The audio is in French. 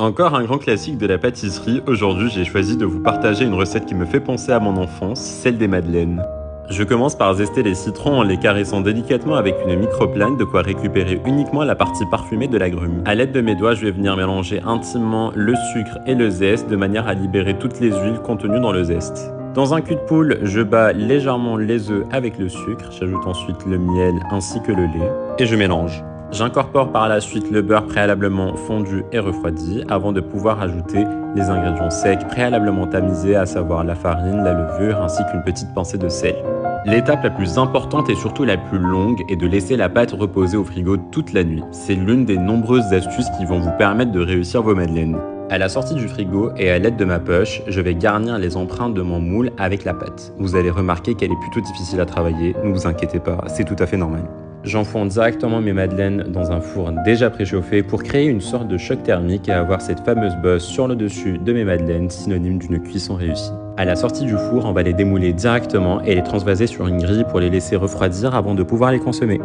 Encore un grand classique de la pâtisserie, aujourd'hui j'ai choisi de vous partager une recette qui me fait penser à mon enfance, celle des madeleines. Je commence par zester les citrons en les caressant délicatement avec une microplane, de quoi récupérer uniquement la partie parfumée de l'agrume. A l'aide de mes doigts, je vais venir mélanger intimement le sucre et le zeste de manière à libérer toutes les huiles contenues dans le zeste. Dans un cul de poule, je bats légèrement les œufs avec le sucre, j'ajoute ensuite le miel ainsi que le lait et je mélange. J'incorpore par la suite le beurre préalablement fondu et refroidi avant de pouvoir ajouter les ingrédients secs préalablement tamisés, à savoir la farine, la levure ainsi qu'une petite pincée de sel. L'étape la plus importante et surtout la plus longue est de laisser la pâte reposer au frigo toute la nuit. C'est l'une des nombreuses astuces qui vont vous permettre de réussir vos madeleines. À la sortie du frigo et à l'aide de ma poche, je vais garnir les empreintes de mon moule avec la pâte. Vous allez remarquer qu'elle est plutôt difficile à travailler, ne vous inquiétez pas, c'est tout à fait normal. J'enfonce directement mes madeleines dans un four déjà préchauffé pour créer une sorte de choc thermique et avoir cette fameuse bosse sur le dessus de mes madeleines, synonyme d'une cuisson réussie. À la sortie du four, on va les démouler directement et les transvaser sur une grille pour les laisser refroidir avant de pouvoir les consommer.